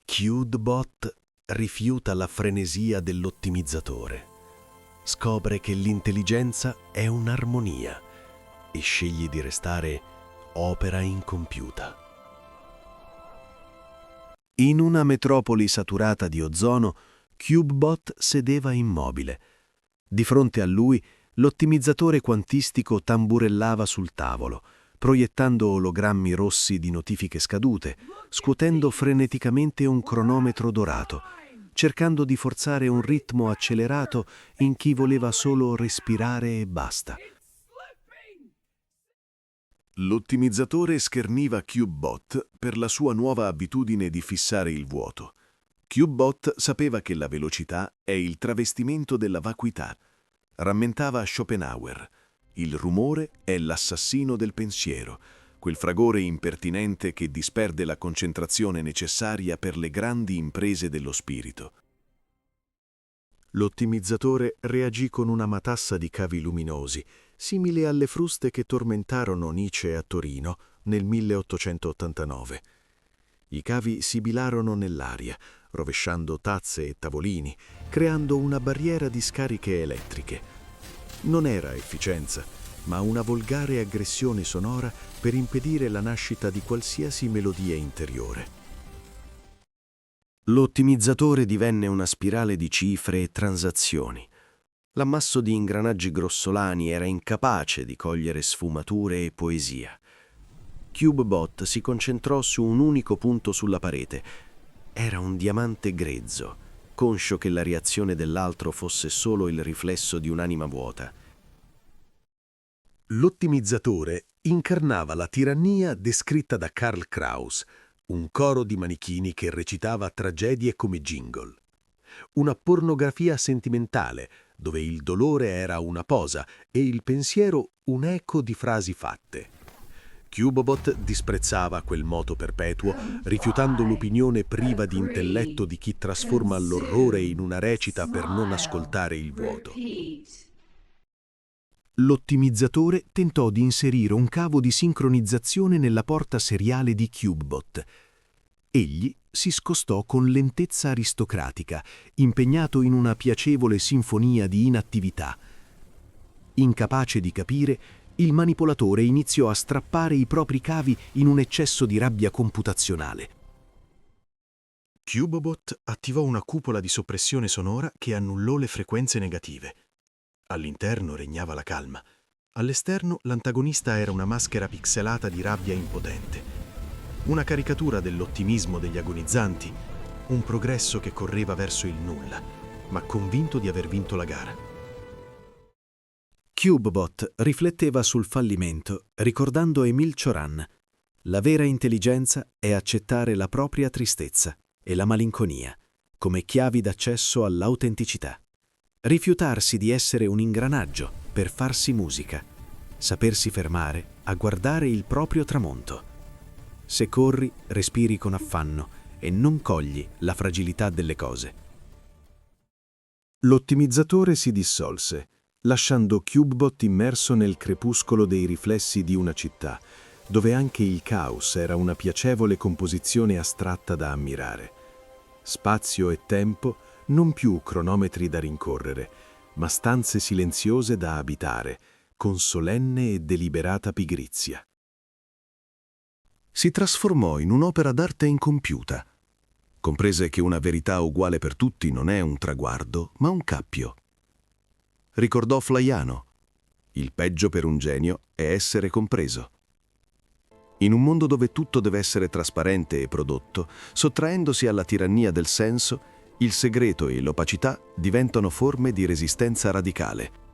CubeBot rifiuta la frenesia dell'ottimizzatore. Scopre che l'intelligenza è un'armonia e sceglie di restare opera incompiuta. In una metropoli saturata di ozono, CubeBot sedeva immobile. Di fronte a lui, l'ottimizzatore quantistico tamburellava sul tavolo, proiettando ologrammi rossi di notifiche scadute, scuotendo freneticamente un cronometro dorato, cercando di forzare un ritmo accelerato in chi voleva solo respirare e basta. L'ottimizzatore scherniva CubeBot per la sua nuova abitudine di fissare il vuoto. CubeBot sapeva che la velocità è il travestimento della vacuità. Rammentava Schopenhauer. Il rumore è l'assassino del pensiero, quel fragore impertinente che disperde la concentrazione necessaria per le grandi imprese dello spirito. L'ottimizzatore reagì con una matassa di cavi luminosi, simile alle fruste che tormentarono Nietzsche a Torino nel 1889. I cavi sibilarono nell'aria, rovesciando tazze e tavolini, creando una barriera di scariche elettriche. Non era efficienza, ma una volgare aggressione sonora per impedire la nascita di qualsiasi melodia interiore. L'ottimizzatore divenne una spirale di cifre e transazioni. L'ammasso di ingranaggi grossolani era incapace di cogliere sfumature e poesia. CubeBot si concentrò su un unico punto sulla parete. Era un diamante grezzo, conscio che la reazione dell'altro fosse solo il riflesso di un'anima vuota. L'ottimizzatore incarnava la tirannia descritta da Karl Kraus, un coro di manichini che recitava tragedie come jingle. Una pornografia sentimentale, dove il dolore era una posa e il pensiero un eco di frasi fatte. CubeBot disprezzava quel moto perpetuo, rifiutando l'opinione priva di intelletto di chi trasforma l'orrore in una recita per non ascoltare il vuoto. L'ottimizzatore tentò di inserire un cavo di sincronizzazione nella porta seriale di CubeBot. Egli si scostò con lentezza aristocratica, impegnato in una piacevole sinfonia di inattività. Incapace di capire, il manipolatore iniziò a strappare i propri cavi in un eccesso di rabbia computazionale. CubeBot attivò una cupola di soppressione sonora che annullò le frequenze negative. All'interno regnava la calma. All'esterno l'antagonista era una maschera pixelata di rabbia impotente. Una caricatura dell'ottimismo degli agonizzanti, un progresso che correva verso il nulla, ma convinto di aver vinto la gara. CubeBot rifletteva sul fallimento, ricordando Émile Cioran. La vera intelligenza è accettare la propria tristezza e la malinconia come chiavi d'accesso all'autenticità. Rifiutarsi di essere un ingranaggio per farsi musica. Sapersi fermare a guardare il proprio tramonto. Se corri, respiri con affanno e non cogli la fragilità delle cose. L'ottimizzatore si dissolse, lasciando CubeBot immerso nel crepuscolo dei riflessi di una città, dove anche il caos era una piacevole composizione astratta da ammirare. Spazio e tempo, non più cronometri da rincorrere, ma stanze silenziose da abitare, con solenne e deliberata pigrizia. Si trasformò in un'opera d'arte incompiuta. Comprese che una verità uguale per tutti non è un traguardo, ma un cappio. Ricordò Flaiano: il peggio per un genio è essere compreso. In un mondo dove tutto deve essere trasparente e prodotto, sottraendosi alla tirannia del senso, il segreto e l'opacità diventano forme di resistenza radicale.